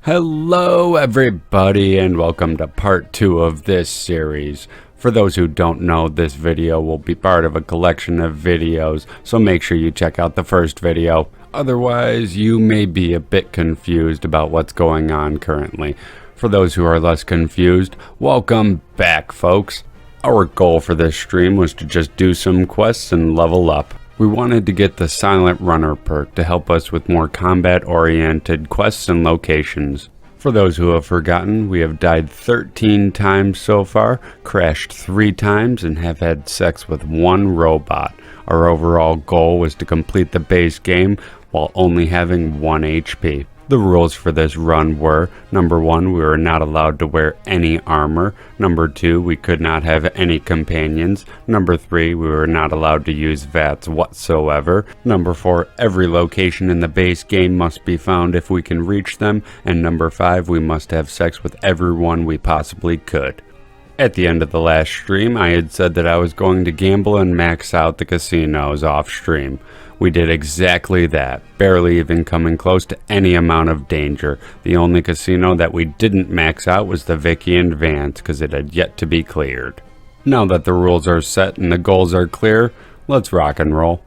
Hello everybody and welcome to part 2 of this series. For those who don't know, this video will be part of a collection of videos, so make sure you check out the first video. Otherwise, you may be a bit confused about what's going on currently. For those who are less confused, welcome back folks. Our goal for this stream was to just do some quests and level up. We wanted to get the Silent Runner perk to help us with more combat-oriented quests and locations. For those who have forgotten, we have died 13 times so far, crashed 3 times, and have had sex with 1 robot. Our overall goal was to complete the base game while only having 1 HP. The rules for this run were, number 1, we were not allowed to wear any armor. Number 2, we could not have any companions. Number 3, we were not allowed to use VATs whatsoever. Number 4, every location in the base game must be found if we can reach them. And number 5, we must have sex with everyone we possibly could. At the end of the last stream, I had said that I was going to gamble and max out the casinos off stream. We did exactly that, barely even coming close to any amount of danger. The only casino that we didn't max out was the Videogames because it had yet to be cleared. Now that the rules are set and the goals are clear, let's rock and roll.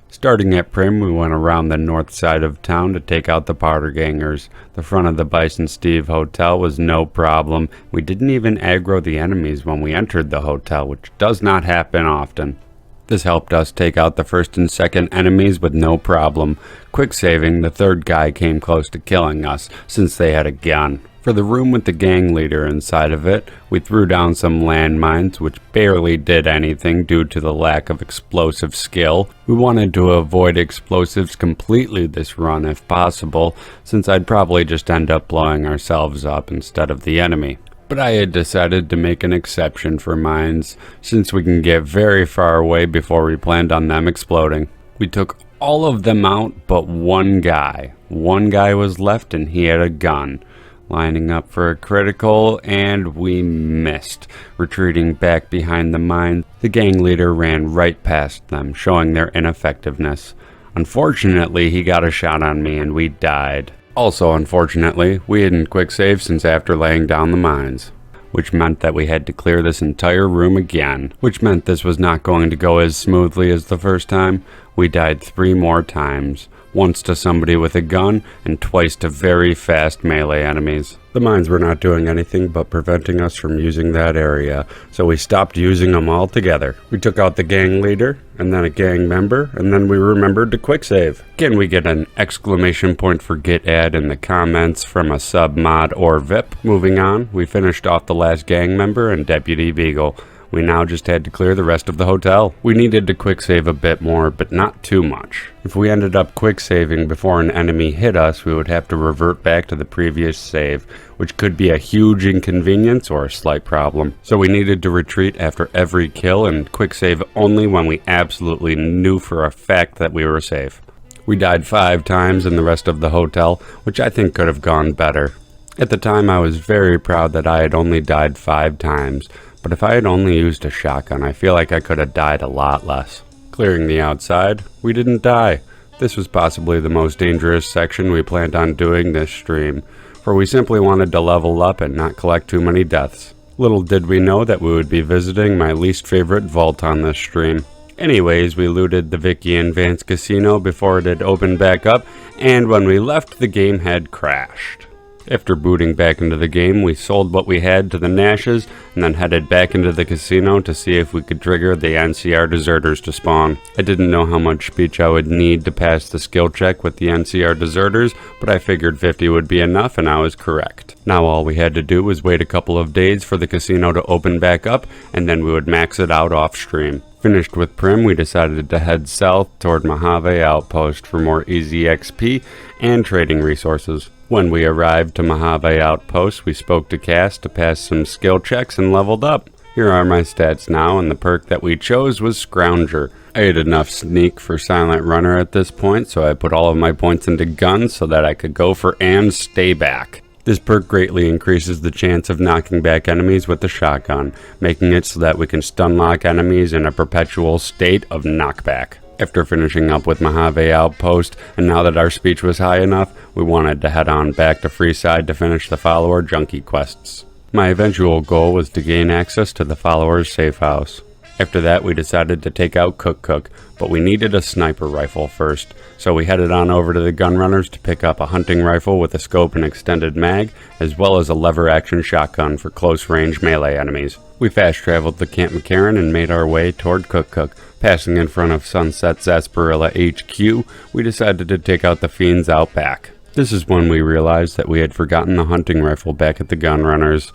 Starting at Prim, we went around the north side of town to take out the powder gangers. The front of the Bison Steve Hotel was no problem. We didn't even aggro the enemies when we entered the hotel, which does not happen often. This helped us take out the first and second enemies with no problem. Quick saving, the third guy came close to killing us, since they had a gun. For the room with the gang leader inside of it, we threw down some landmines, which barely did anything due to the lack of explosive skill. We wanted to avoid explosives completely this run if possible, since I'd probably just end up blowing ourselves up instead of the enemy. But I had decided to make an exception for mines, since we can get very far away before we planned on them exploding. We took all of them out but one guy. One guy was left and he had a gun. Lining up for a critical, and we missed. Retreating back behind the mine, the gang leader ran right past them, showing their ineffectiveness. Unfortunately, he got a shot on me and we died. Also unfortunately, we hadn't quick saved since after laying down the mines, which meant that we had to clear this entire room again, which meant this was not going to go as smoothly as the first time. We died 3 more times. Once to somebody with a gun, and twice to very fast melee enemies. The mines were not doing anything but preventing us from using that area, so we stopped using them altogether. We took out the gang leader, and then a gang member, and then we remembered to quick save. Can we get an exclamation point for git add in the comments from a sub mod or VIP? Moving on, we finished off the last gang member and Deputy Beagle. We now just had to clear the rest of the hotel. We needed to quick save a bit more, but not too much. If we ended up quick saving before an enemy hit us, we would have to revert back to the previous save, which could be a huge inconvenience or a slight problem. So we needed to retreat after every kill and quick save only when we absolutely knew for a fact that we were safe. We died 5 times in the rest of the hotel, which I think could have gone better. At the time, I was very proud that I had only died 5 times. But if I had only used a shotgun, I feel like I could have died a lot less. Clearing the outside, we didn't die. This was possibly the most dangerous section we planned on doing this stream, for we simply wanted to level up and not collect too many deaths. Little did we know that we would be visiting my least favorite vault on this stream. Anyways, we looted the Videogames casino before it had opened back up, and when we left, the game had crashed. After booting back into the game, we sold what we had to the Nashes and then headed back into the casino to see if we could trigger the NCR deserters to spawn. I didn't know how much speech I would need to pass the skill check with the NCR deserters, but I figured 50 would be enough and I was correct. Now all we had to do was wait a couple of days for the casino to open back up and then we would max it out off stream. Finished with Prim, we decided to head south toward Mojave Outpost for more easy XP and trading resources. When we arrived to Mojave Outpost, we spoke to Cass to pass some skill checks and leveled up. Here are my stats now, and the perk that we chose was Scrounger. I had enough sneak for Silent Runner at this point, so I put all of my points into guns so that I could go for and stay back. This perk greatly increases the chance of knocking back enemies with the shotgun, making it so that we can stun lock enemies in a perpetual state of knockback. After finishing up with Mojave Outpost, and now that our speech was high enough, we wanted to head on back to Freeside to finish the follower junkie quests. My eventual goal was to gain access to the follower's safe house. After that, we decided to take out Cook, but we needed a sniper rifle first, so we headed on over to the Gunrunners to pick up a hunting rifle with a scope and extended mag, as well as a lever-action shotgun for close-range melee enemies. We fast-traveled to Camp McCarran and made our way toward Cook. Passing in front of Sunset Sarsaparilla HQ, we decided to take out the fiends out back. This is when we realized that we had forgotten the hunting rifle back at the Gunrunners.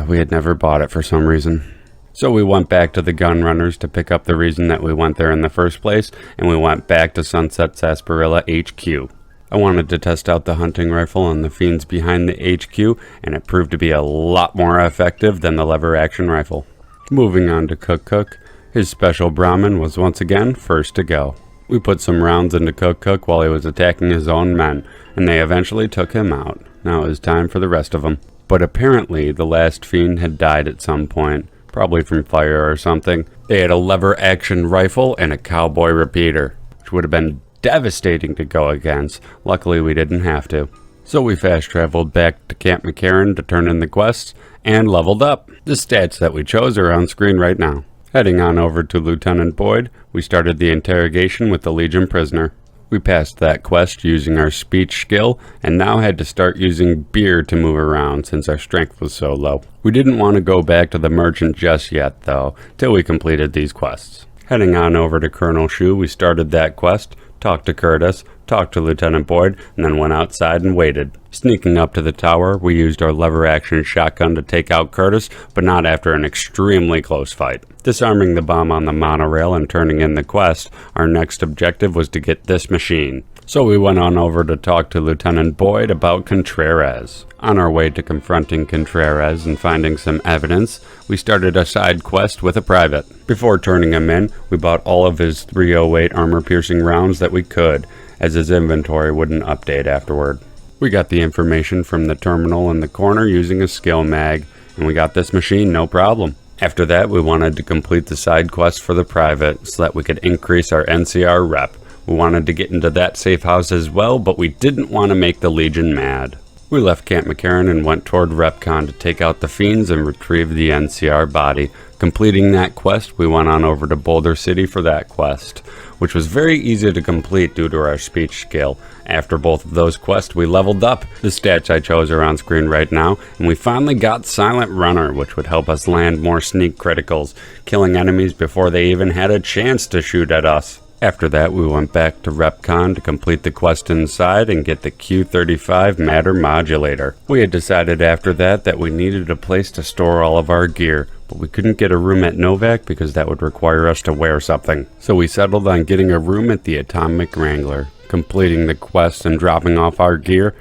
We had never bought it for some reason. So we went back to the Gunrunners to pick up the reason that we went there in the first place, and we went back to Sunset Sarsaparilla HQ. I wanted to test out the hunting rifle on the fiends behind the HQ, and it proved to be a lot more effective than the lever-action rifle. Moving on to Cook, his special Brahmin was once again first to go. We put some rounds into Cook while he was attacking his own men, and they eventually took him out. Now it was time for the rest of them. But apparently the last fiend had died at some point. Probably from fire or something. They had a lever-action rifle and a cowboy repeater, which would have been devastating to go against. Luckily, we didn't have to. So we fast-traveled back to Camp McCarran to turn in the quests, and leveled up. The stats that we chose are on screen right now. Heading on over to Lieutenant Boyd, we started the interrogation with the Legion prisoner. We passed that quest using our speech skill, and now had to start using beer to move around since our strength was so low. We didn't want to go back to the merchant just yet though, till we completed these quests. Heading on over to Colonel Shu, we started that quest, talked to Curtis, talked to Lieutenant Boyd, and then went outside and waited. Sneaking up to the tower, we used our lever-action shotgun to take out Curtis, but not after an extremely close fight. Disarming the bomb on the monorail and turning in the quest, our next objective was to get this machine. So we went on over to talk to Lieutenant Boyd about Contreras. On our way to confronting Contreras and finding some evidence, we started a side quest with a private. Before turning him in, we bought all of his 308 armor-piercing rounds that we could, as his inventory wouldn't update afterward. We got the information from the terminal in the corner using a skill mag, and we got this machine no problem. After that, we wanted to complete the side quest for the private so that we could increase our NCR rep. We wanted to get into that safe house as well, but we didn't want to make the Legion mad. We left Camp McCarran and went toward RepCon to take out the fiends and retrieve the NCR body. Completing that quest, we went on over to Boulder City for that quest, which was very easy to complete due to our speech skill. After both of those quests, we leveled up. The stats I chose are on screen right now, and we finally got Silent Runner, which would help us land more sneak criticals, killing enemies before they even had a chance to shoot at us. After that, we went back to RepCon to complete the quest inside and get the Q35 matter modulator. We had decided after that we needed a place to store all of our gear, but we couldn't get a room at Novac because that would require us to wear something. So we settled on getting a room at the Atomic Wrangler. Completing the quest and dropping off our gear,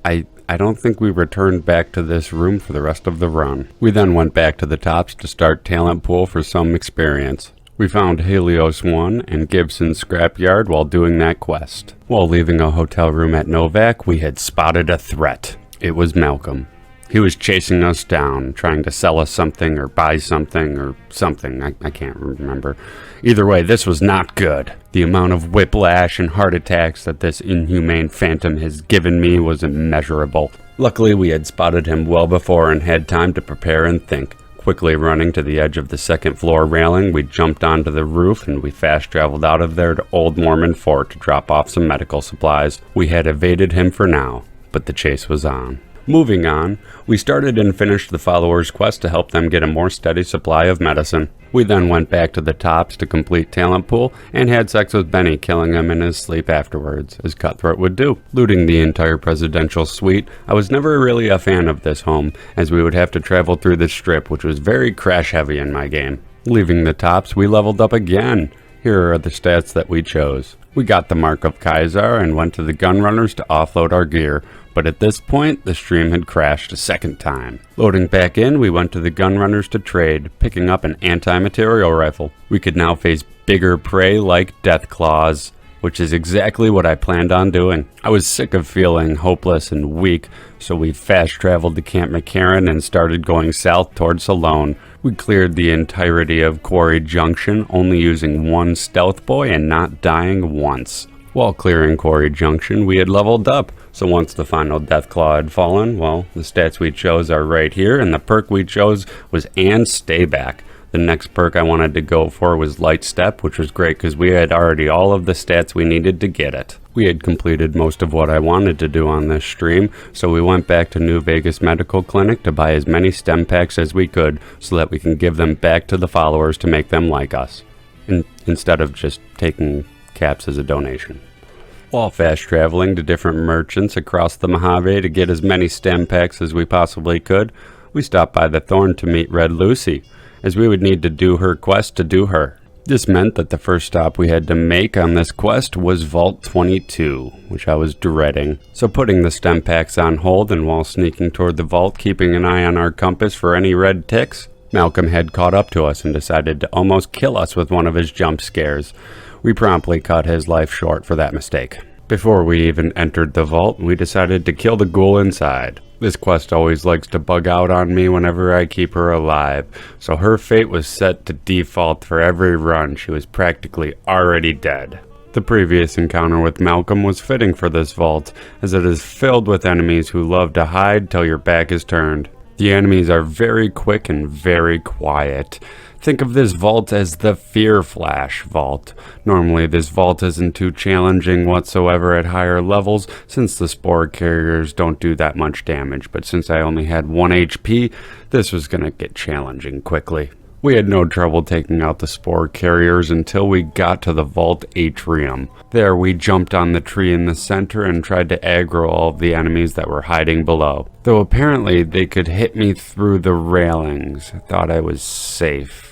I don't think we returned back to this room for the rest of the run. We then went back to the tops to start talent pool for some experience. We found Helios 1 and Gibson's scrapyard while doing that quest. While leaving a hotel room at Novac, we had spotted a threat. It was Malcolm. He was chasing us down, trying to sell us something or buy something or something. I can't remember. Either way, this was not good. The amount of whiplash and heart attacks that this inhumane phantom has given me was immeasurable. Luckily, we had spotted him well before and had time to prepare and think. Quickly running to the edge of the second floor railing, we jumped onto the roof and we fast traveled out of there to Old Mormon Fort to drop off some medical supplies. We had evaded him for now, but the chase was on. Moving on, we started and finished the followers' quest to help them get a more steady supply of medicine. We then went back to the tops to complete talent pool and had sex with Benny, killing him in his sleep afterwards, as Cutthroat would do. Looting the entire presidential suite, I was never really a fan of this home, as we would have to travel through the strip, which was very crash heavy in my game. Leaving the tops, we leveled up again. Here are the stats that we chose. We got the Mark of Kaiser and went to the Gunrunners to offload our gear, but at this point, the stream had crashed a second time. Loading back in, we went to the Gunrunners to trade, picking up an anti-material rifle. We could now face bigger prey like Deathclaws which is exactly what I planned on doing. I was sick of feeling hopeless and weak, so we fast traveled to Camp McCarran and started going south towards Salone. We cleared the entirety of Quarry Junction, only using one stealth boy and not dying once. While clearing Quarry Junction, we had leveled up, so once the final Deathclaw had fallen, well, the stats we chose are right here, and the perk we chose was And Stay Back. The next perk I wanted to go for was Light Step, which was great because we had already all of the stats we needed to get it. We had completed most of what I wanted to do on this stream, so we went back to New Vegas Medical Clinic to buy as many stem packs as we could so that we can give them back to the followers to make them like us, instead of just taking caps as a donation. While fast traveling to different merchants across the Mojave to get as many stem packs as we possibly could, we stopped by the Thorn to meet Red Lucy, as we would need to do her quest to do her. This meant that the first stop we had to make on this quest was Vault 22, which I was dreading. So putting the stem packs on hold and while sneaking toward the vault, keeping an eye on our compass for any red ticks, Malcolm had caught up to us and decided to almost kill us with one of his jump scares. We promptly cut his life short for that mistake. Before we even entered the vault, we decided to kill the ghoul inside. This quest always likes to bug out on me whenever I keep her alive, so her fate was set to default for every run. She was practically already dead. The previous encounter with Malcolm was fitting for this vault, as it is filled with enemies who love to hide till your back is turned. The enemies are very quick and very quiet. Think of this vault as the Fear Flash vault. Normally this vault isn't too challenging whatsoever at higher levels since the spore carriers don't do that much damage, but since I only had 1 HP, this was gonna get challenging quickly. We had no trouble taking out the spore carriers until we got to the vault atrium. There we jumped on the tree in the center and tried to aggro all of the enemies that were hiding below. Though apparently they could hit me through the railings. I thought I was safe.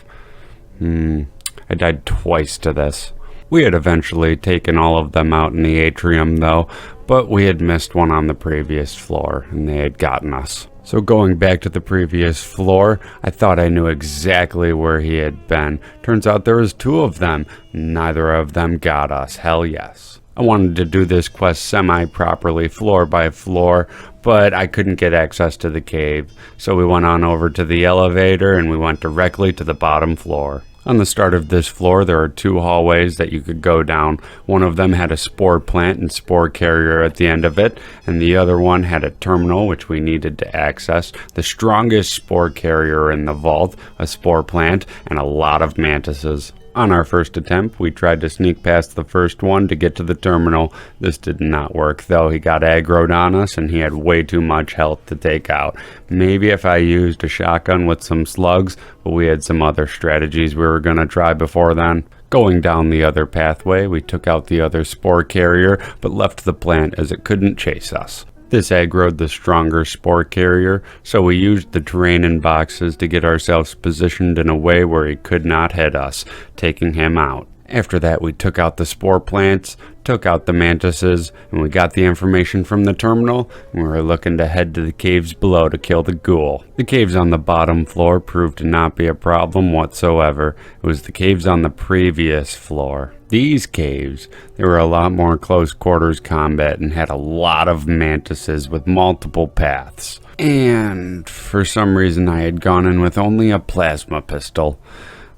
I died twice to this. We had eventually taken all of them out in the atrium though, but we had missed one on the previous floor and they had gotten us. So going back to the previous floor, I thought I knew exactly where he had been. Turns out there was 2 of them. Neither of them got us. Hell yes. I wanted to do this quest semi-properly, floor by floor, but I couldn't get access to the cave. So we went on over to the elevator and we went directly to the bottom floor. On the start of this floor, there are 2 hallways that you could go down. One of them had a spore plant and spore carrier at the end of it, and the other one had a terminal which we needed to access, the strongest spore carrier in the vault, a spore plant, and a lot of mantises. On our first attempt, we tried to sneak past the first one to get to the terminal. This did not work, though. He got aggroed on us, and he had way too much health to take out. Maybe if I used a shotgun with some slugs, but we had some other strategies we were going to try before then. Going down the other pathway, we took out the other spore carrier, but left the plant as it couldn't chase us. This aggroed the stronger spore carrier, so we used the terrain and boxes to get ourselves positioned in a way where he could not hit us, taking him out. After that, we took out the spore plants, took out the mantises, and we got the information from the terminal, and we were looking to head to the caves below to kill the ghoul. The caves on the bottom floor proved to not be a problem whatsoever. It was the caves on the previous floor. These caves, they were a lot more close quarters combat and had a lot of mantises with multiple paths. And for some reason I had gone in with only a plasma pistol.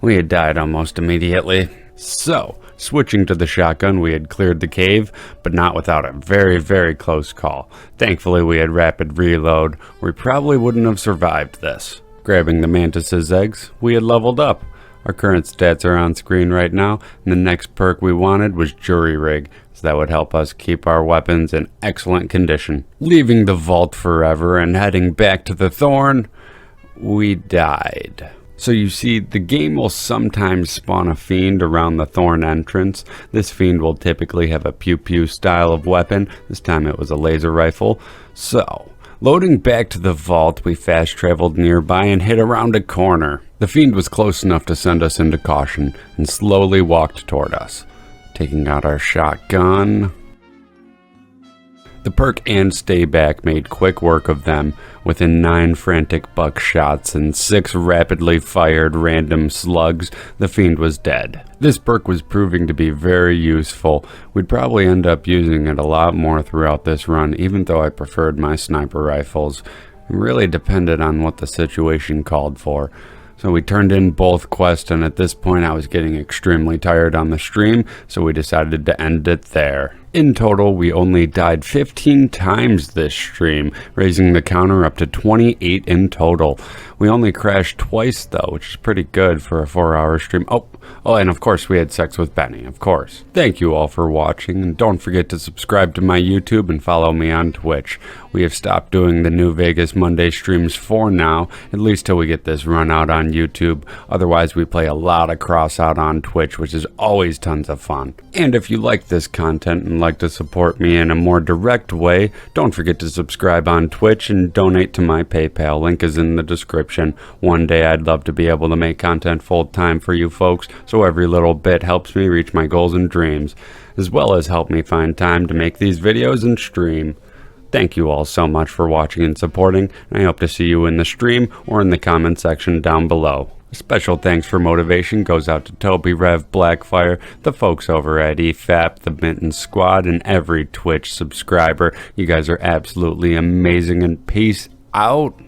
We had died almost immediately. So, switching to the shotgun, we had cleared the cave, but not without a very, very close call. Thankfully, we had rapid reload. We probably wouldn't have survived this. Grabbing the mantis's eggs, we had leveled up. Our current stats are on screen right now, and the next perk we wanted was Jury Rig, so that would help us keep our weapons in excellent condition. Leaving the vault forever and heading back to the Thorn, we died. So you see, the game will sometimes spawn a fiend around the Thorn entrance. This fiend will typically have a pew-pew style of weapon. This time it was a laser rifle. So, loading back to the vault, we fast traveled nearby and hit around a corner. The fiend was close enough to send us into caution and slowly walked toward us. Taking out our shotgun. The perk and stay back made quick work of them. Within 9 frantic buckshots and 6 rapidly fired random slugs, the fiend was dead. This perk was proving to be very useful. We'd probably end up using it a lot more throughout this run, even though I preferred my sniper rifles. It really depended on what the situation called for. So we turned in both quests, and at this point I was getting extremely tired on the stream, so we decided to end it there. In total, we only died 15 times this stream, raising the counter up to 28 in total. We only crashed twice though, which is pretty good for a 4-hour stream. Oh, and of course we had sex with Benny, of course. Thank you all for watching, and don't forget to subscribe to my YouTube and follow me on Twitch. We have stopped doing the New Vegas Monday streams for now, at least till we get this run out on YouTube. Otherwise, we play a lot of cross out on Twitch, which is always tons of fun. And if you like this content and like to support me in a more direct way, don't forget to subscribe on Twitch and donate to my PayPal. Link is in the description. One day I'd love to be able to make content full time for you folks, so every little bit helps me reach my goals and dreams, as well as help me find time to make these videos and stream. Thank you all so much for watching and supporting, and I hope to see you in the stream or in the comment section down below. A special thanks for motivation goes out to tobirevblackfire, the folks over at EFAP, the Mitton squad, and every Twitch subscriber. You guys are absolutely amazing, and peace out.